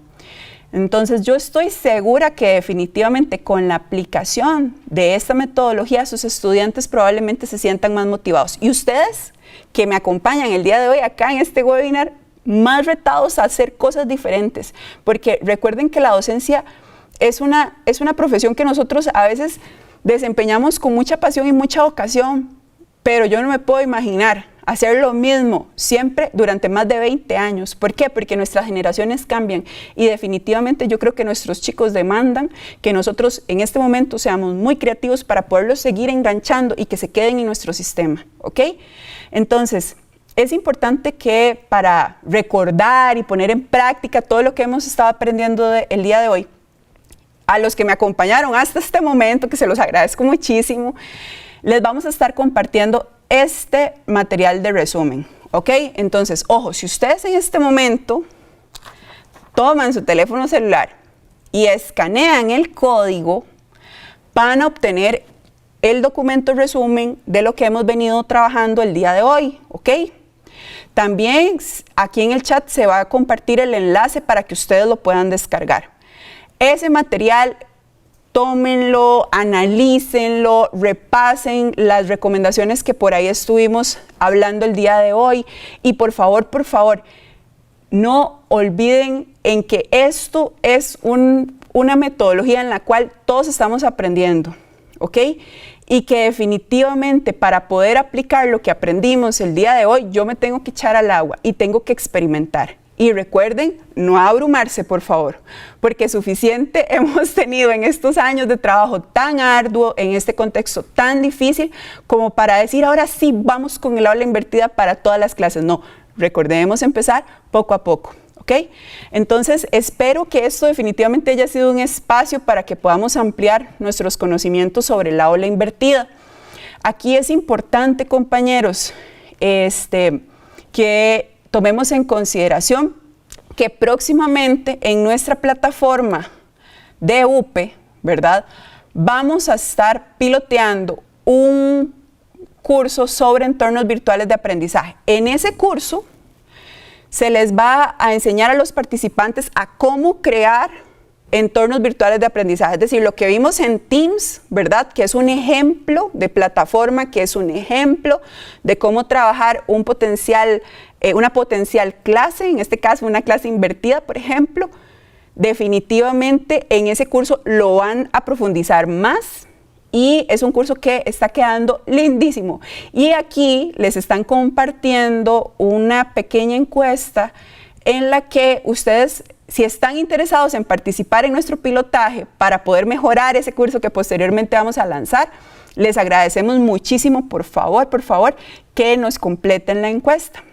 Entonces yo estoy segura que definitivamente con la aplicación de esta metodología sus estudiantes probablemente se sientan más motivados y ustedes que me acompañan el día de hoy acá en este webinar, más retados a hacer cosas diferentes, porque recuerden que la docencia es una profesión que nosotros a veces desempeñamos con mucha pasión y mucha vocación, pero yo no me puedo imaginar hacer lo mismo siempre durante más de 20 años. ¿Por qué? Porque nuestras generaciones cambian y definitivamente yo creo que nuestros chicos demandan que nosotros en este momento seamos muy creativos para poderlos seguir enganchando y que se queden en nuestro sistema, ¿ok? Entonces, es importante que para recordar y poner en práctica todo lo que hemos estado aprendiendo el día de hoy, a los que me acompañaron hasta este momento, que se los agradezco muchísimo, les vamos a estar compartiendo este material de resumen, ¿ok? Entonces, ojo, si ustedes en este momento toman su teléfono celular y escanean el código, van a obtener el documento resumen de lo que hemos venido trabajando el día de hoy, ¿ok? También aquí en el chat se va a compartir el enlace para que ustedes lo puedan descargar. Ese material, tómenlo, analícenlo, repasen las recomendaciones que por ahí estuvimos hablando el día de hoy y por favor, no olviden en que esto es una metodología en la cual todos estamos aprendiendo, ¿ok? Y que definitivamente para poder aplicar lo que aprendimos el día de hoy, yo me tengo que echar al agua y tengo que experimentar. Y recuerden, no abrumarse, por favor, porque suficiente hemos tenido en estos años de trabajo tan arduo, en este contexto tan difícil, como para decir, ahora sí, vamos con el aula invertida para todas las clases. No, recordemos empezar poco a poco. ¿Ok? Entonces, espero que esto definitivamente haya sido un espacio para que podamos ampliar nuestros conocimientos sobre la aula invertida. Aquí es importante, compañeros, que tomemos en consideración que próximamente en nuestra plataforma de UPE, ¿verdad? Vamos a estar piloteando un curso sobre entornos virtuales de aprendizaje. En ese curso se les va a enseñar a los participantes a cómo crear entornos virtuales de aprendizaje, es decir, lo que vimos en Teams, ¿verdad? Que es un ejemplo de plataforma, que es un ejemplo de cómo trabajar una potencial clase, en este caso una clase invertida, por ejemplo. Definitivamente en ese curso lo van a profundizar más y es un curso que está quedando lindísimo. Y aquí les están compartiendo una pequeña encuesta en la que ustedes, si están interesados en participar en nuestro pilotaje para poder mejorar ese curso que posteriormente vamos a lanzar, les agradecemos muchísimo, por favor, que nos completen la encuesta.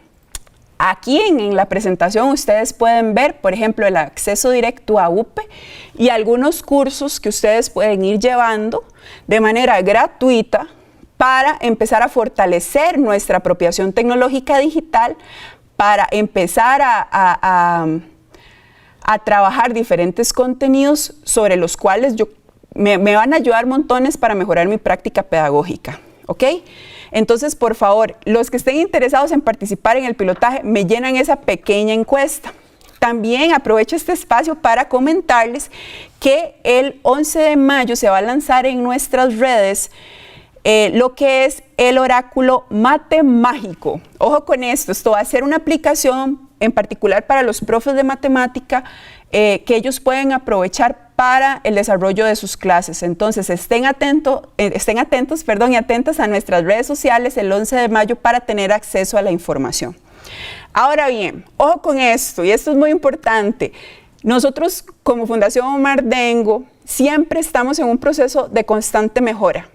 Aquí en la presentación ustedes pueden ver, por ejemplo, el acceso directo a UPE y algunos cursos que ustedes pueden ir llevando de manera gratuita para empezar a fortalecer nuestra apropiación tecnológica digital, para empezar a trabajar diferentes contenidos sobre los cuales me van a ayudar montones para mejorar mi práctica pedagógica, ¿ok? Entonces, por favor, los que estén interesados en participar en el pilotaje, me llenan esa pequeña encuesta. También aprovecho este espacio para comentarles que el 11 de mayo se va a lanzar en nuestras redes lo que es el oráculo Mate Mágico. Ojo con esto va a ser una aplicación en particular para los profes de matemática que ellos pueden aprovechar para el desarrollo de sus clases. Entonces, estén atentos y atentas a nuestras redes sociales el 11 de mayo para tener acceso a la información. Ahora bien, ojo con esto, y esto es muy importante. Nosotros, como Fundación Omar Dengo, siempre estamos en un proceso de constante mejora.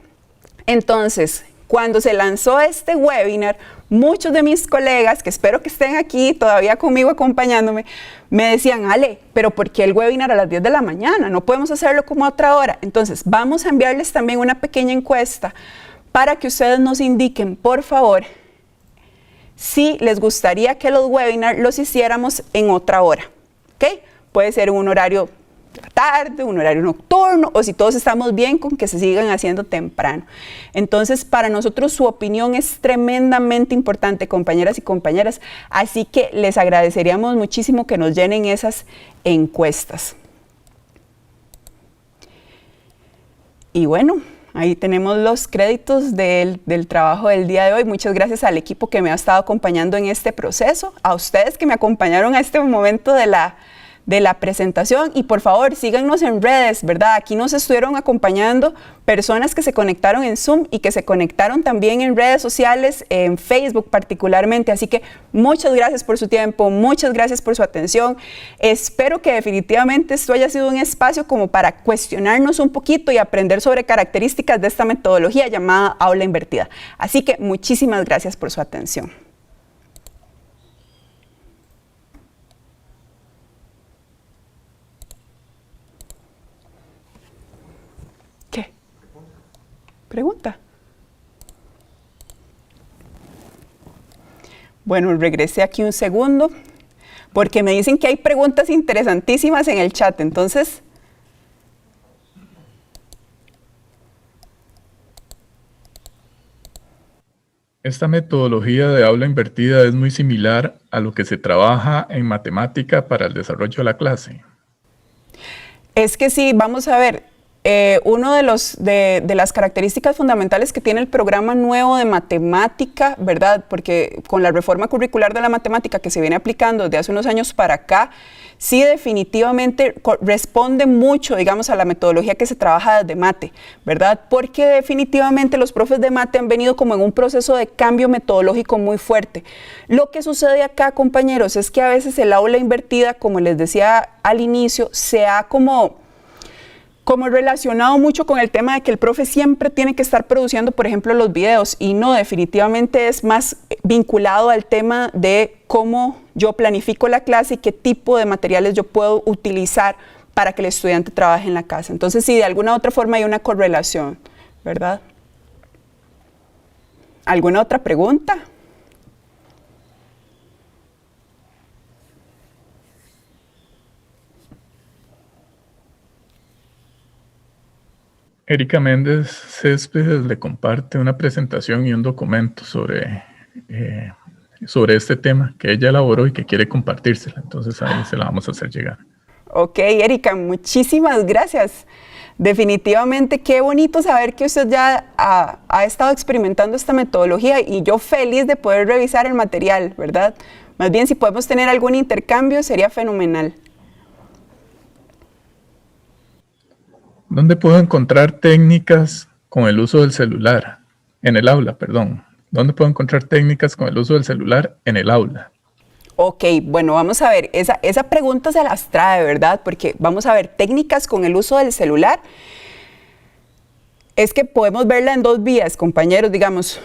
Entonces, cuando se lanzó este webinar, muchos de mis colegas, que espero que estén aquí todavía conmigo acompañándome, me decían, Ale, pero ¿por qué el webinar a las 10 de la mañana? No podemos hacerlo como a otra hora. Entonces, vamos a enviarles también una pequeña encuesta para que ustedes nos indiquen, por favor, si les gustaría que los webinars los hiciéramos en otra hora, ¿ok? Puede ser un horario de la tarde, un horario nocturno, o si todos estamos bien con que se sigan haciendo temprano. Entonces, para nosotros su opinión es tremendamente importante, compañeras y compañeras, así que les agradeceríamos muchísimo que nos llenen esas encuestas. Y bueno, ahí tenemos los créditos del trabajo del día de hoy. Muchas gracias al equipo que me ha estado acompañando en este proceso, a ustedes que me acompañaron a este momento de la presentación, y por favor síganos en redes, ¿verdad? Aquí nos estuvieron acompañando personas que se conectaron en Zoom y que se conectaron también en redes sociales, en Facebook particularmente, así que muchas gracias por su tiempo, muchas gracias por su atención. Espero que definitivamente esto haya sido un espacio como para cuestionarnos un poquito y aprender sobre características de esta metodología llamada aula invertida. Así que muchísimas gracias por su atención. ¿Pregunta? Bueno, regresé aquí un segundo porque me dicen que hay preguntas interesantísimas en el chat, entonces... Esta metodología de aula invertida es muy similar a lo que se trabaja en matemática para el desarrollo de la clase. Es que sí, vamos a ver. Uno de las características fundamentales que tiene el programa nuevo de matemática, ¿verdad? Porque con la reforma curricular de la matemática que se viene aplicando desde hace unos años para acá, sí definitivamente responde mucho, digamos, a la metodología que se trabaja desde mate, ¿verdad? Porque definitivamente los profes de mate han venido como en un proceso de cambio metodológico muy fuerte. Lo que sucede acá, compañeros, es que a veces el aula invertida, como les decía al inicio, se ha como relacionado mucho con el tema de que el profe siempre tiene que estar produciendo, por ejemplo, los videos, y no, definitivamente es más vinculado al tema de cómo yo planifico la clase y qué tipo de materiales yo puedo utilizar para que el estudiante trabaje en la casa. Entonces, sí, de alguna u otra forma hay una correlación, ¿verdad? ¿Alguna otra pregunta? Erika Méndez Céspedes le comparte una presentación y un documento sobre este tema que ella elaboró y que quiere compartírsela. Entonces ahí se la vamos a hacer llegar. Ok, Erika, muchísimas gracias. Definitivamente qué bonito saber que usted ya ha estado experimentando esta metodología, y yo feliz de poder revisar el material, ¿verdad? Más bien, si podemos tener algún intercambio sería fenomenal. ¿Dónde puedo encontrar técnicas con el uso del celular? En el aula, perdón. ¿Dónde puedo encontrar técnicas con el uso del celular en el aula? Ok, bueno, vamos a ver, esa pregunta se las trae, ¿verdad? Porque vamos a ver, técnicas con el uso del celular, es que podemos verla en dos vías, compañeros, digamos.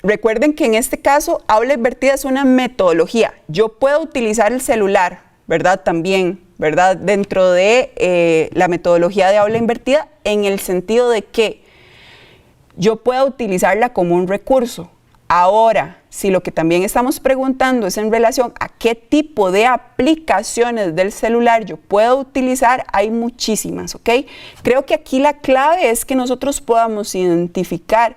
Recuerden que en este caso, aula invertida es una metodología. Yo puedo utilizar el celular, ¿verdad? También, ¿verdad? Dentro de la metodología de aula invertida, en el sentido de que yo puedo utilizarla como un recurso. Ahora, si lo que también estamos preguntando es en relación a qué tipo de aplicaciones del celular yo puedo utilizar, hay muchísimas, ¿ok? Creo que aquí la clave es que nosotros podamos identificar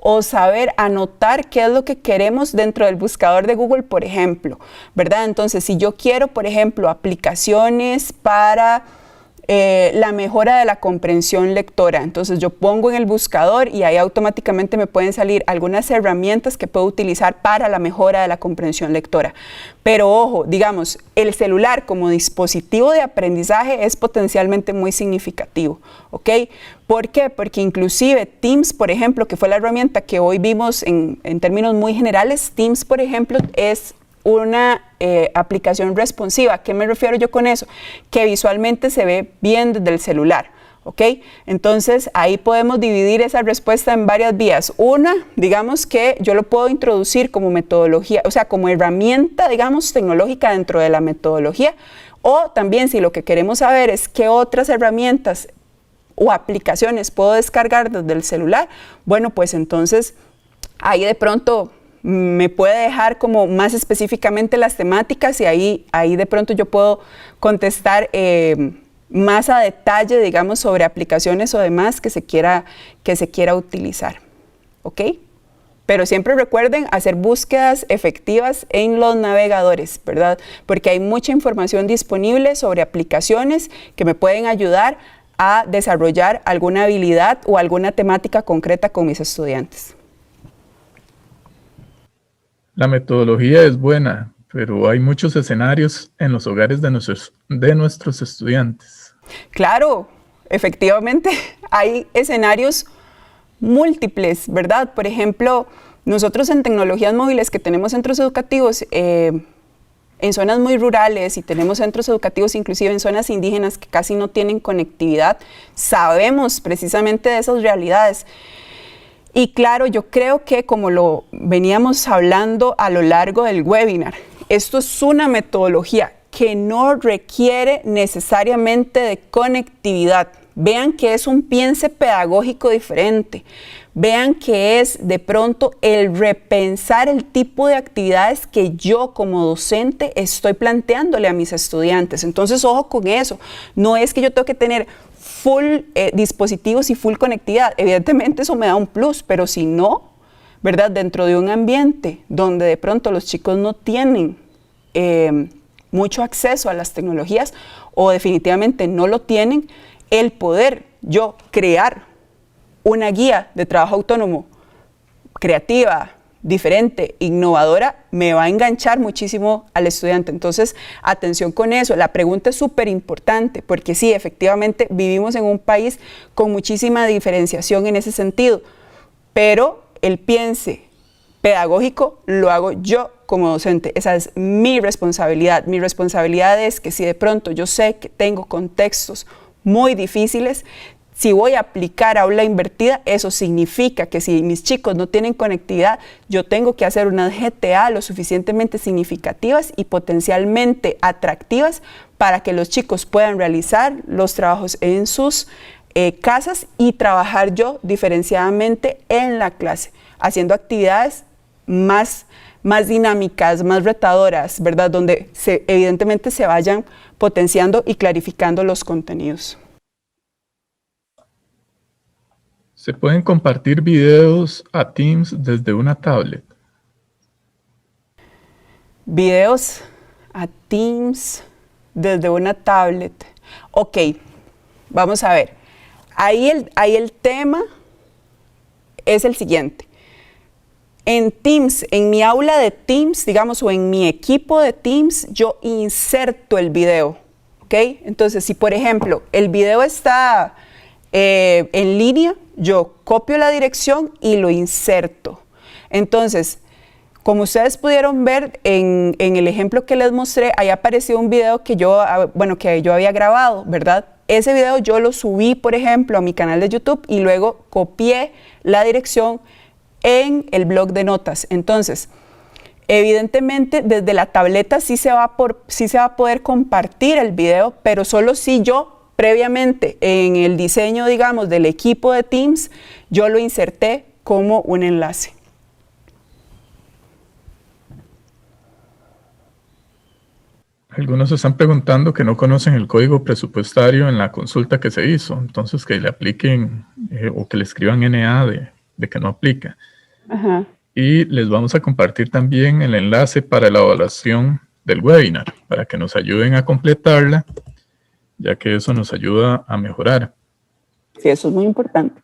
o saber anotar qué es lo que queremos dentro del buscador de Google, por ejemplo, ¿verdad? Entonces, si yo quiero, por ejemplo, aplicaciones para la mejora de la comprensión lectora, entonces yo pongo en el buscador y ahí automáticamente me pueden salir algunas herramientas que puedo utilizar para la mejora de la comprensión lectora. Pero ojo, digamos, el celular como dispositivo de aprendizaje es potencialmente muy significativo, ¿ok? ¿Por qué? Porque inclusive Teams, por ejemplo, que fue la herramienta que hoy vimos en términos muy generales, Teams, por ejemplo, es una aplicación responsiva. ¿A qué me refiero yo con eso? Que visualmente se ve bien desde el celular, ¿ok? Entonces, ahí podemos dividir esa respuesta en varias vías. Una, digamos que yo lo puedo introducir como metodología, o sea, como herramienta, digamos, tecnológica dentro de la metodología, o también si lo que queremos saber es qué otras herramientas o aplicaciones puedo descargar desde el celular, bueno, pues entonces ahí de pronto me puede dejar como más específicamente las temáticas y ahí de pronto yo puedo contestar más a detalle, digamos, sobre aplicaciones o demás que se quiera utilizar, ¿ok? Pero siempre recuerden hacer búsquedas efectivas en los navegadores, ¿verdad? Porque hay mucha información disponible sobre aplicaciones que me pueden ayudar a desarrollar alguna habilidad o alguna temática concreta con mis estudiantes. La metodología es buena, pero hay muchos escenarios en los hogares de nuestros estudiantes. Claro, efectivamente, hay escenarios múltiples, ¿verdad? Por ejemplo, nosotros en tecnologías móviles que tenemos centros educativos en zonas muy rurales y tenemos centros educativos inclusive en zonas indígenas que casi no tienen conectividad, sabemos precisamente de esas realidades. Y claro, yo creo que como lo veníamos hablando a lo largo del webinar, esto es una metodología que no requiere necesariamente de conectividad. Vean que es un piense pedagógico diferente. Vean que es de pronto el repensar el tipo de actividades que yo como docente estoy planteándole a mis estudiantes. Entonces, ojo con eso. No es que yo tengo que tener full dispositivos y full conectividad. Evidentemente eso me da un plus, pero si no, ¿verdad? Dentro de un ambiente donde de pronto los chicos no tienen mucho acceso a las tecnologías o definitivamente no lo tienen, el poder yo crear una guía de trabajo autónomo creativa, diferente, innovadora, me va a enganchar muchísimo al estudiante. Entonces, atención con eso. La pregunta es súper importante porque sí, efectivamente vivimos en un país con muchísima diferenciación en ese sentido, pero el piense pedagógico lo hago yo como docente. Esa es mi responsabilidad. Mi responsabilidad es que si de pronto yo sé que tengo contextos muy difíciles, si voy a aplicar aula invertida, eso significa que si mis chicos no tienen conectividad, yo tengo que hacer unas GTA lo suficientemente significativas y potencialmente atractivas para que los chicos puedan realizar los trabajos en sus casas y trabajar yo diferenciadamente en la clase, haciendo actividades más dinámicas, más retadoras, ¿verdad? Donde evidentemente se vayan potenciando y clarificando los contenidos. ¿Se pueden compartir videos a Teams desde una tablet? Videos a Teams desde una tablet. Ok, vamos a ver. Ahí el tema es el siguiente. En Teams, en mi aula de Teams, digamos, o en mi equipo de Teams, yo inserto el video, ¿ok? Entonces, si por ejemplo, el video está en línea, yo copio la dirección y lo inserto. Entonces, como ustedes pudieron ver en el ejemplo que les mostré, ahí apareció un video que yo había grabado, ¿verdad? Ese video yo lo subí, por ejemplo, a mi canal de YouTube y luego copié la dirección en el blog de notas. Entonces, evidentemente desde la tableta sí se va a poder compartir el video, pero solo si yo previamente en el diseño, digamos, del equipo de Teams, yo lo inserté como un enlace. Algunos están preguntando que no conocen el código presupuestario en la consulta que se hizo, entonces que le apliquen o que le escriban NA de que no aplica. Ajá. Y les vamos a compartir también el enlace para la evaluación del webinar, para que nos ayuden a completarla, ya que eso nos ayuda a mejorar. Sí, eso es muy importante.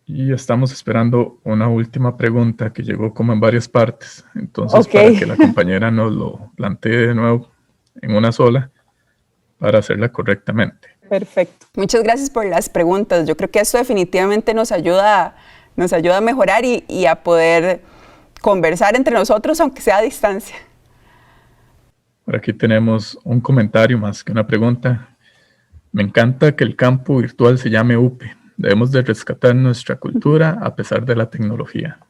Y estamos esperando una última pregunta que llegó como en varias partes. Entonces, para que la compañera nos lo plantee de nuevo en una sola, para hacerla correctamente. Perfecto. Muchas gracias por las preguntas. Yo creo que esto definitivamente nos ayuda a mejorar y a poder conversar entre nosotros, aunque sea a distancia. Por aquí tenemos un comentario más que una pregunta. Me encanta que el campo virtual se llame UPE. Debemos de rescatar nuestra cultura a pesar de la tecnología.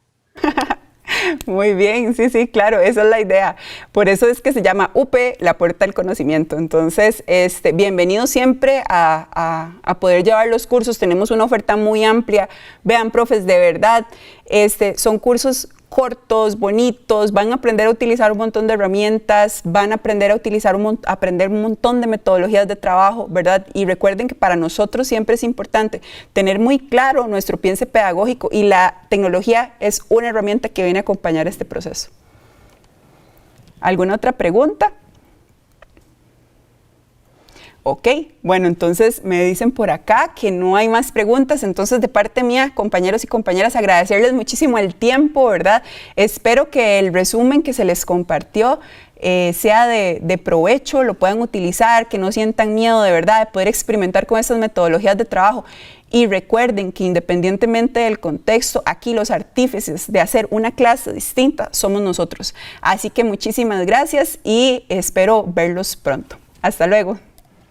Muy bien, sí, claro, esa es la idea. Por eso es que se llama UPE, la puerta del conocimiento. Entonces, bienvenido siempre a poder llevar los cursos. Tenemos una oferta muy amplia. Vean, profes, de verdad, son cursos cortos, bonitos, van a aprender a utilizar un montón de herramientas, van a aprender a utilizar aprender un montón de metodologías de trabajo, ¿verdad? Y recuerden que para nosotros siempre es importante tener muy claro nuestro piense pedagógico, y la tecnología es una herramienta que viene a acompañar este proceso. ¿Alguna otra pregunta? Ok, bueno, entonces me dicen por acá que no hay más preguntas. Entonces, de parte mía, compañeros y compañeras, agradecerles muchísimo el tiempo, ¿verdad? Espero que el resumen que se les compartió sea de provecho, lo puedan utilizar, que no sientan miedo de verdad de poder experimentar con estas metodologías de trabajo. Y recuerden que independientemente del contexto, aquí los artífices de hacer una clase distinta somos nosotros. Así que muchísimas gracias y espero verlos pronto. Hasta luego.